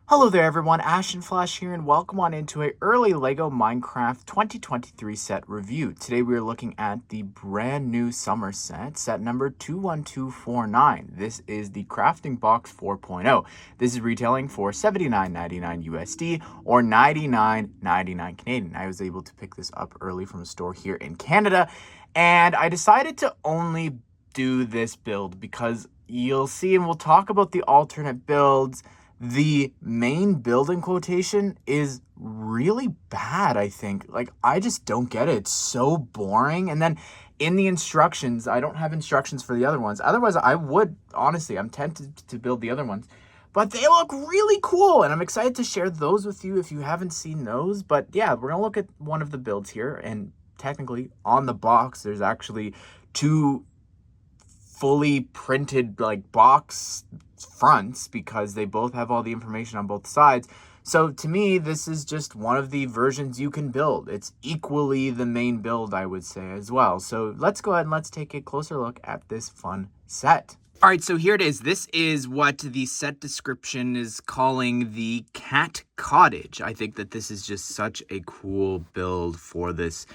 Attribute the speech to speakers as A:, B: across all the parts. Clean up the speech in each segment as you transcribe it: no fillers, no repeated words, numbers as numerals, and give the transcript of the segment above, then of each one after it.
A: Hello there everyone, Ashnflash here and welcome on into a early LEGO Minecraft 2023 set review. Today we are looking at the brand new summer set number 21249. This is the Crafting Box 4.0. This is retailing for $79.99 USD or $99.99 Canadian. I was able to pick this up early from a store here in Canada, and I decided to only do this build because you'll see, and we'll talk about the alternate builds. The main build in quotation is really bad, I think. Like, I just don't get it. It's so boring. And then in the instructions, I don't have instructions for the other ones. Otherwise, I would, honestly, I'm tempted to build the other ones. But they look really cool, and I'm excited to share those with you if you haven't seen those. But yeah, we're going to look at one of the builds here. And technically, on the box, there's actually two fully printed like box fronts because they both have all the information on both sides. So to me, this is just one of the versions you can build. It's equally the main build, I would say, as well. So let's go ahead and let's take a closer look at this fun set. All right, so here it is. This is what the set description is calling the Cat Cottage. I think that this is just such a cool build for this.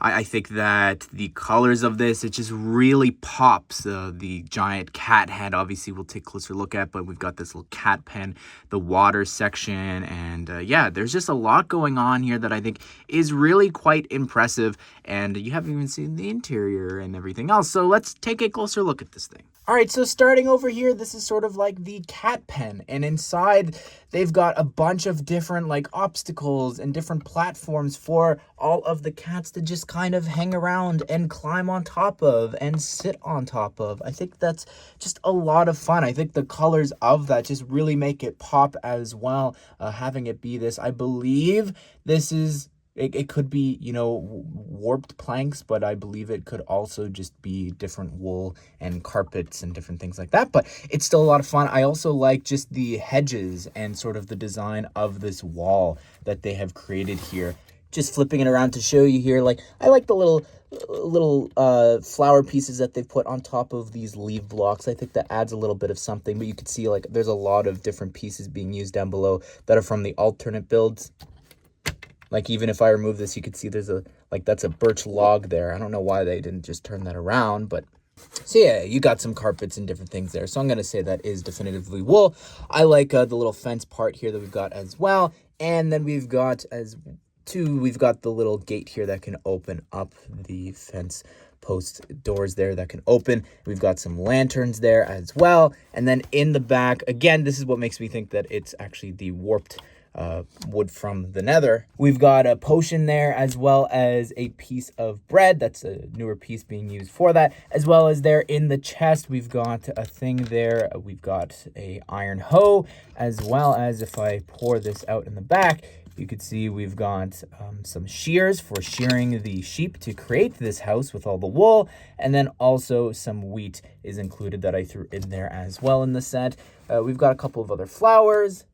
A: I think that the colors of this, it just really pops. The giant cat head, obviously, we'll take a closer look at, but we've got this little cat pen, the water section, and yeah, there's just a lot going on here that I think is really quite impressive, and you haven't even seen the interior and everything else, so let's take a closer look at this thing. All right, so starting over here, this is sort of like the cat pen, and inside they've got a bunch of different like obstacles and different platforms for all of the cats to just kind of hang around and climb on top of and sit on top of. I think that's just a lot of fun. I think the colors of that just really make it pop as well, having it be this. I believe this is... It could be, you know, warped planks, but I believe it could also just be different wool and carpets and different things like that. But it's still a lot of fun. I also like just the hedges and sort of the design of this wall that they have created here. Just flipping it around to show you here, like, I like the little flower pieces that they've put on top of these leaf blocks. I think that adds a little bit of something, but you can see, like, there's a lot of different pieces being used down below that are from the alternate builds. Like, even if I remove this, you could see there's a, like, that's a birch log there. I don't know why they didn't just turn that around, but... So, yeah, you got some carpets and different things there. So I'm going to say that is definitively wool. I like the little fence part here that we've got as well. And then we've got, we've got the little gate here that can open up the fence post doors there that can open. We've got some lanterns there as well. And then in the back, again, this is what makes me think that it's actually the warped wood from the nether. We've got a potion there as well as a piece of bread. That's a newer piece being used for that, as well as there in the chest we've got a thing there. We've got a iron hoe, as well as, if I pour this out in the back, you could see we've got some shears for shearing the sheep to create this house with all the wool, and then also some wheat is included that I threw in there as well in the set. We've got a couple of other flowers.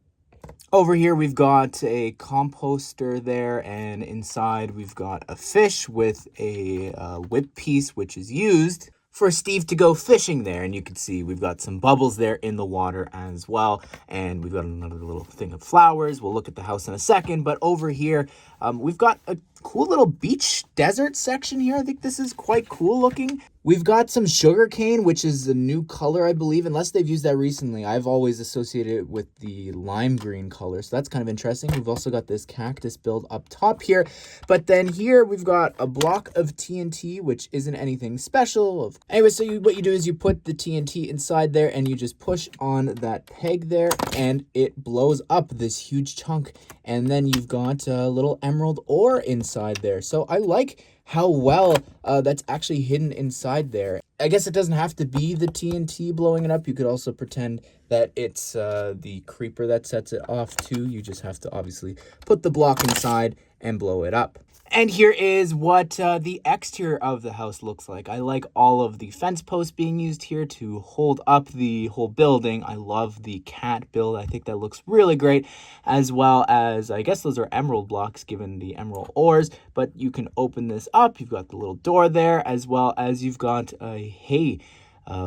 A: Over here, we've got a composter there, and inside we've got a fish with a whip piece, which is used for Steve to go fishing there. And you can see we've got some bubbles there in the water as well. And we've got another little thing of flowers. We'll look at the house in a second. But over here, we've got a cool little beach desert section here. I think this is quite cool looking. We've got some sugarcane, which is a new color, I believe, unless they've used that recently. I've always associated it with the lime green color, so that's kind of interesting. We've also got this cactus build up top here, but then here we've got a block of TNT, which isn't anything special. Anyway, so what you do is you put the TNT inside there, and you just push on that peg there, and it blows up this huge chunk, and then you've got a little emerald ore inside there. So I like how well that's actually hidden inside there. I guess it doesn't have to be the TNT blowing it up. You could also pretend that it's the creeper that sets it off too. You just have to obviously put the block inside and blow it up. And here is what the exterior of the house looks like. I like all of the fence posts being used here to hold up the whole building. I love the cat build. I think that looks really great, as well as, I guess those are emerald blocks given the emerald ores, but you can open this up. You've got the little door there, as well as you've got a hay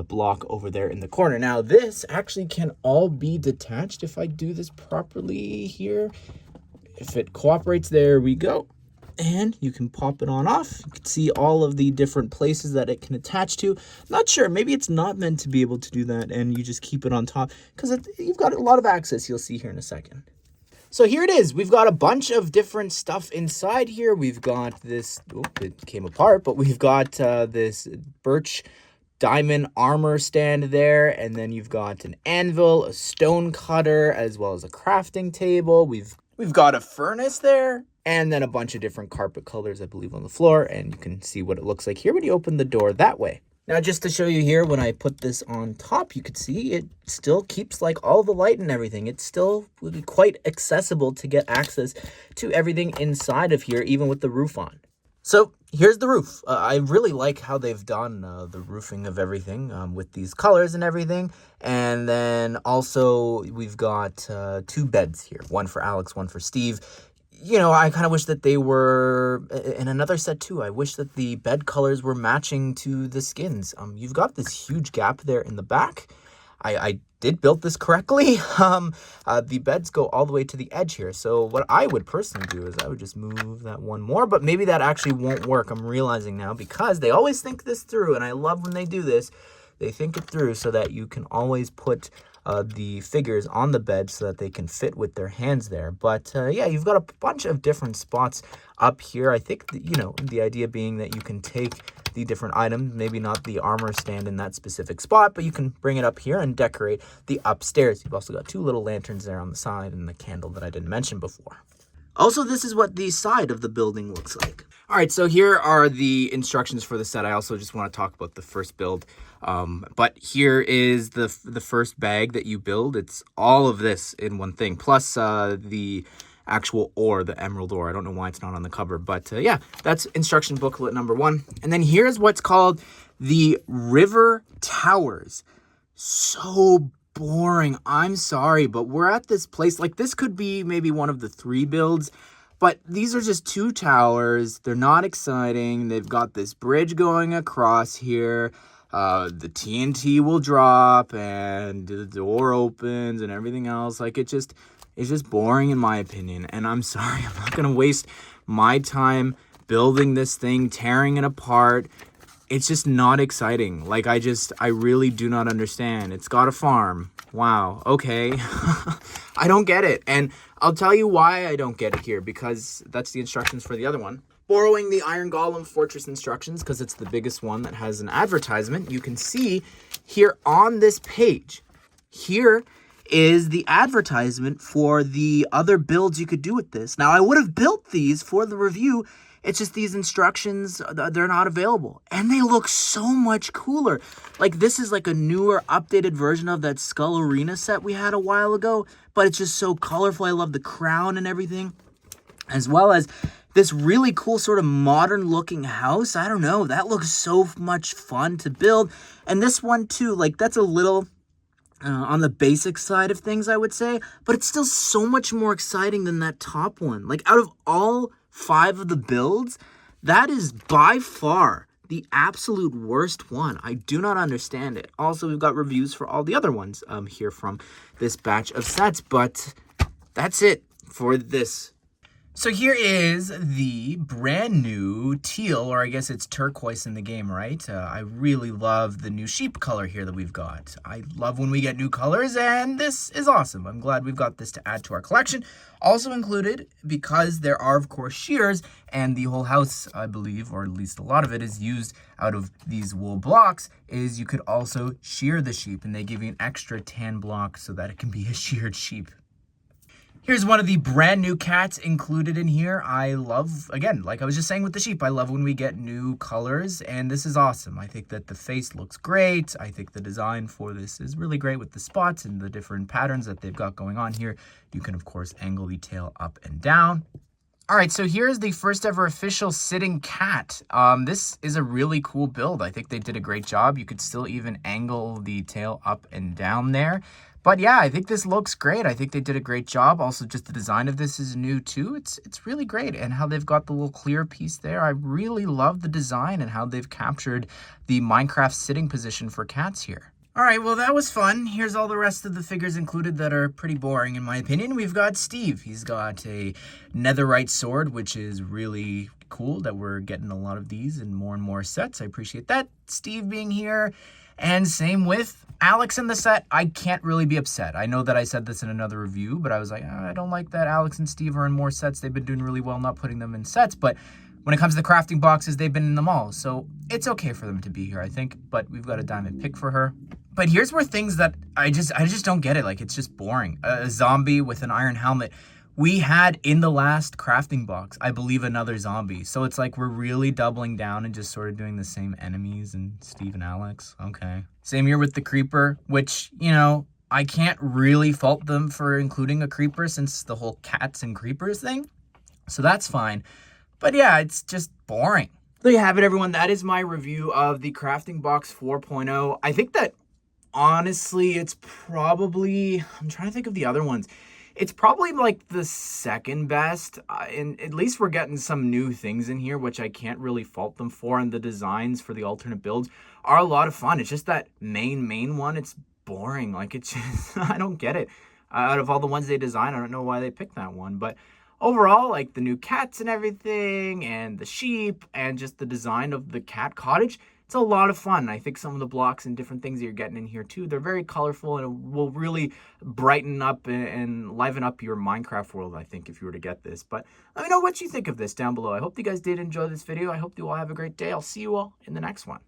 A: block over there in the corner. Now, this actually can all be detached if I do this properly here. If it cooperates, there we go. And you can pop it on off. You can see all of the different places that it can attach to. Not sure, maybe it's not meant to be able to do that and you just keep it on top because you've got a lot of access, you'll see here in a second. So here it is. We've got a bunch of different stuff inside here. We've got this, it came apart, but we've got this birch diamond armor stand there, and then you've got an anvil, a stone cutter, as well as a crafting table. We've got a furnace there, and then a bunch of different carpet colors, I believe, on the floor, and you can see what it looks like here when you open the door that way. Now, just to show you here, when I put this on top, you could see it still keeps like all the light and everything. It still would be quite accessible to get access to everything inside of here, even with the roof on. So here's the roof. I really like how they've done the roofing of everything with these colors and everything. And then also we've got 2 beds here, one for Alex, one for Steve. You know, I kind of wish that they were in another set too. I wish that the bed colors were matching to the skins. You've got this huge gap there in the back. I did build this correctly. The beds go all the way to the edge here. So what I would personally do is I would just move that one more, but maybe that actually won't work. I'm realizing now because they always think this through, and I love when they do this. They think it through so that you can always put the figures on the bed so that they can fit with their hands there. But yeah, you've got a bunch of different spots up here. I think, the idea being that you can take the different items, maybe not the armor stand in that specific spot, but you can bring it up here and decorate the upstairs. You've also got 2 little lanterns there on the side and the candle that I didn't mention before. Also, this is what the side of the building looks like. All right, so here are the instructions for the set. I also just want to talk about the first build. But here is the first bag that you build. It's all of this in one thing, plus the actual ore, the emerald ore. I don't know why it's not on the cover, but yeah, that's instruction booklet number 1. And then here's what's called the River Towers. So boring. I'm sorry, but we're at this place. Like, this could be maybe one of the 3 builds, but these are just 2 towers. They're not exciting. They've got this bridge going across here. The TNT will drop and the door opens and everything else. Like, it's just boring in my opinion. And I'm sorry, I'm not going to waste my time building this thing, tearing it apart. It's just not exciting. Like, I really do not understand. It's got a farm. Wow. Okay. I don't get it. And I'll tell you why I don't get it here, because that's the instructions for the other one. Borrowing the Iron Golem Fortress instructions, because it's the biggest one that has an advertisement, you can see here on this page, here is the advertisement for the other builds you could do with this. Now, I would have built these for the review. It's just these instructions, they're not available. And they look so much cooler. Like, this is like a newer, updated version of that Skull Arena set we had a while ago. But it's just so colorful. I love the crown and everything. As well as this really cool sort of modern looking house. I don't know. That looks so much fun to build. And this one too, like, that's a little on the basic side of things, I would say. But it's still so much more exciting than that top one. Like, out of all 5 of the builds, that is by far the absolute worst one. I do not understand it. Also, we've got reviews for all the other ones here from this batch of sets, but that's it for this. So here is the brand new teal, or I guess it's turquoise in the game, right? I really love the new sheep color here that we've got. I love when we get new colors, and this is awesome. I'm glad we've got this to add to our collection. Also included, because there are, of course, shears, and the whole house, I believe, or at least a lot of it, is used out of these wool blocks, is you could also shear the sheep, and they give you an extra tan block so that it can be a sheared sheep. Here's one of the brand new cats included in here. I love, again, like I was just saying with the sheep, I love when we get new colors, and this is awesome. I think that the face looks great. I think the design for this is really great with the spots and the different patterns that they've got going on here. You can, of course, angle the tail up and down. All right, so here's the first ever official sitting cat. This is a really cool build. I think they did a great job. You could still even angle the tail up and down there. But yeah, I think this looks great. I think they did a great job. Also, just the design of this is new too. It's really great. And how they've got the little clear piece there. I really love the design and how they've captured the Minecraft sitting position for cats here. All right, well, that was fun. Here's all the rest of the figures included that are pretty boring, in my opinion. We've got Steve. He's got a netherite sword, which is really cool that we're getting a lot of these and more sets. I appreciate that, Steve being here. And same with Alex in the set. I can't really be upset. I know that I said this in another review, but I was like, I don't like that Alex and Steve are in more sets. They've been doing really well not putting them in sets, but when it comes to the crafting boxes, they've been in them all. So it's okay for them to be here, I think, but we've got a diamond pick for her. But here's where things that I just don't get it. Like, it's just boring. A zombie with an iron helmet. We had in the last crafting box, I believe, another zombie. So it's like we're really doubling down and just sort of doing the same enemies and Steve and Alex. Okay. Same here with the creeper, which, you know, I can't really fault them for including a creeper since the whole cats and creepers thing. So that's fine. But yeah, it's just boring. There you have it, everyone. That is my review of the Crafting Box 4.0. I think that, honestly, it's probably, I'm trying to think of the other ones. It's probably like the second best, and at least we're getting some new things in here, which I can't really fault them for, and the designs for the alternate builds are a lot of fun. It's just that main one, it's boring. Like, it's just, I don't get it. Out of all the ones they design, I don't know why they picked that one, but overall, like the new cats and everything, and the sheep, and just the design of the cat cottage, it's a lot of fun. I think some of the blocks and different things that you're getting in here too, they're very colorful, and it will really brighten up and liven up your Minecraft world, I think, if you were to get this. But let me know what you think of this down below. I hope you guys did enjoy this video. I hope you all have a great day. I'll see you all in the next one.